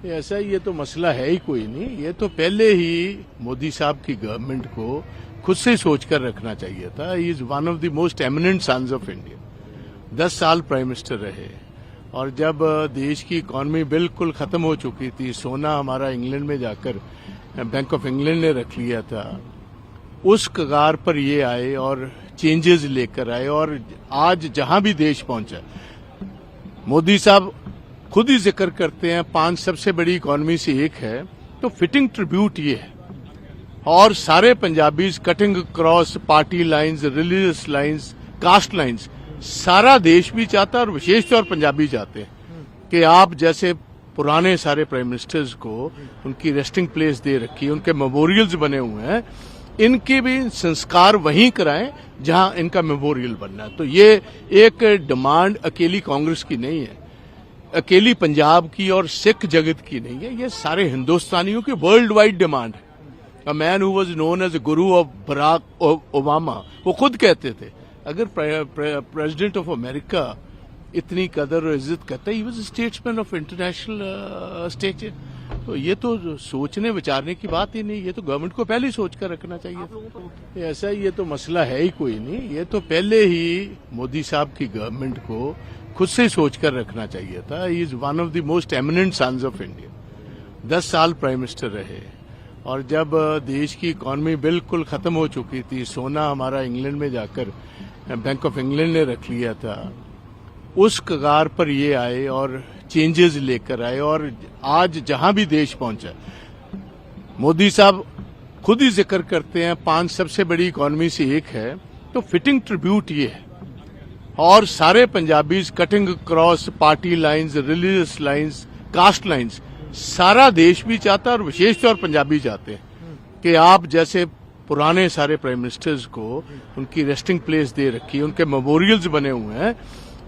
ऐसा ये तो मसला है ही कोई नहीं। ये तो पहले ही मोदी साहब की गवर्नमेंट को खुद से सोच कर रखना चाहिए था। He is one of the most eminent sons of India. 10 साल प्राइम मिनिस्टर रहे और जब देश की इकॉनमी बिल्कुल खत्म हो चुकी थी, सोना हमारा इंग्लैंड में जाकर बैंक ऑफ इंग्लैंड ने रख लिया था, उस कगार पर ये आए और चेंजेस लेकर आए और आज जहां भी देश पहुंचा, मोदी साहब खुद ही जिक्र करते हैं 5 सबसे बड़ी इकॉनमी से एक है, तो फिटिंग ट्रिब्यूट ये है। और सारे Punjabis cutting cross party lines, religious lines, caste lines, सारा देश भी चाहता है और विशेष तौर पंजाबी चाहते हैं कि आप जैसे पुराने सारे प्राइम मिनिस्टर्स को उनकी रेस्टिंग प्लेस दे रखी है, उनके मेमोरियल्स बने हुए हैं, इनके भी संस्कार वहीं कराएं जहां इनका मेमोरियल बनना है। तो ये एक डिमांड अकेली कांग्रेस की नहीं है, अकेली पंजाब की और सिख जगत की नहीं है, ये सारे हिंदुस्तानियों की वर्ल्ड वाइड डिमांड है। A man who was known as guru of Barack Obama, वो खुद कहते थे अगर प्रेसिडेंट ऑफ अमेरिका इतनी कदर और इज्जत करता है, he was statesman of international stature. तो ये तो सोचने विचारने की बात ही नहीं, ये तो गवर्नमेंट को पहले ही सोच कर रखना चाहिए। ऐसा ये तो मसला है ही कोई नहीं। ये तो पहले ही मोदी साहब की गवर्नमेंट को खुद से सोच कर रखना चाहिए था। He is one of the most eminent sons of India. 10 साल प्राइम मिनिस्टर रहे और जब देश की इकॉनमी बिल्कुल खत्म हो चुकी थी, सोना हमारा इंग्लैंड में जाकर बैंक ऑफ इंग्लैंड ने रख लिया था, उस कगार पर ये आए और चेंजेस लेकर आए और आज जहां भी देश पहुंचा, मोदी साहब खुद ही जिक्र करते हैं 5 सबसे बड़ी इकॉनमी से एक है, तो फिटिंग ट्रिब्यूट ये है। और सारे Punjabis cutting cross party lines, religious lines, caste lines, सारा देश भी चाहता है और विशेष तौर पंजाबी चाहते हैं कि आप जैसे पुराने सारे प्राइम मिनिस्टर्स को उनकी रेस्टिंग प्लेस दे रखी है, उनके मेमोरियल्स बने हुए हैं,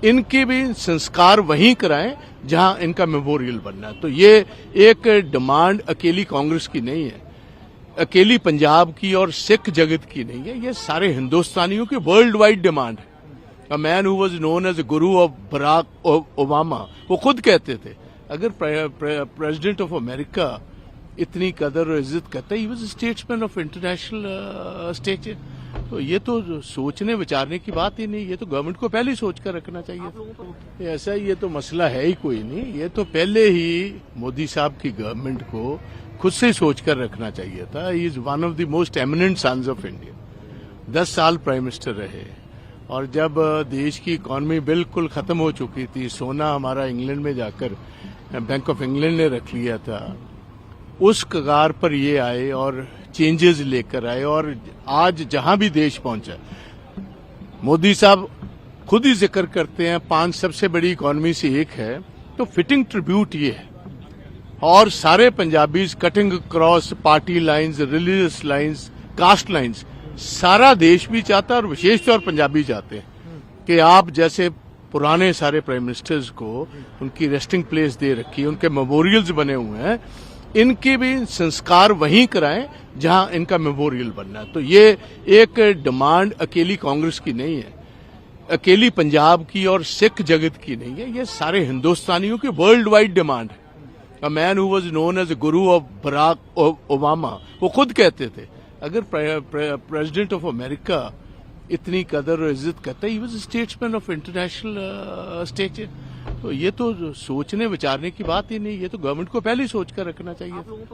इनके भी संस्कार वहीं कराएं जहां इनका मेमोरियल बनना है। तो ये एक डिमांड अकेली कांग्रेस की नहीं है, अकेली पंजाब की और सिख जगत की नहीं है, ये सारे हिंदुस्तानियों की वर्ल्ड वाइड डिमांड है। A man who was known as guru of Barack Obama, वो खुद कहते थे अगर प्रेसिडेंट ऑफ अमेरिका इतनी कदर और इज्जत करता है, he was statesman of international stature. तो ये तो सोचने विचारने की बात ही नहीं, ये तो गवर्नमेंट को पहले ही सोच कर रखना चाहिए। ऐसा ये तो मसला है ही कोई नहीं। ये तो पहले ही मोदी साहब की गवर्नमेंट को खुद से सोच कर रखना चाहिए था। He is one of the most eminent sons of India. 10 साल प्राइम मिनिस्टर रहे और जब देश की इकॉनमी बिल्कुल खत्म हो चुकी थी, सोना हमारा इंग्लैंड में जाकर बैंक ऑफ इंग्लैंड ने रख लिया था, उस कगार पर ये आए और चेंजेस लेकर आए और आज जहां भी देश पहुंचा, मोदी साहब खुद ही जिक्र करते हैं 5 सबसे बड़ी इकॉनमी से एक है, तो फिटिंग ट्रिब्यूट ये है। और सारे Punjabis cutting cross party lines, religious lines, caste lines, सारा देश भी चाहता है और विशेष तौर पंजाबी चाहते हैं कि आप जैसे पुराने सारे प्राइम मिनिस्टर्स को उनकी रेस्टिंग प्लेस दे रखी है, उनके मेमोरियल्स बने हुए हैं, इनके भी संस्कार वहीं कराएं जहां इनका मेमोरियल बनना है। तो ये एक डिमांड अकेली कांग्रेस की नहीं है, अकेली पंजाब की और सिख जगत की नहीं है, ये सारे हिंदुस्तानियों की वर्ल्ड वाइड डिमांड है। A man who was known as guru of Barack Obama, वो खुद कहते थे अगर प्रेसिडेंट ऑफ अमेरिका इतनी कदर और इज्जत करता है, he was statesman of international stature. तो ये तो सोचने विचारने की बात ही नहीं, ये तो गवर्नमेंट को पहले ही सोच कर रखना चाहिए।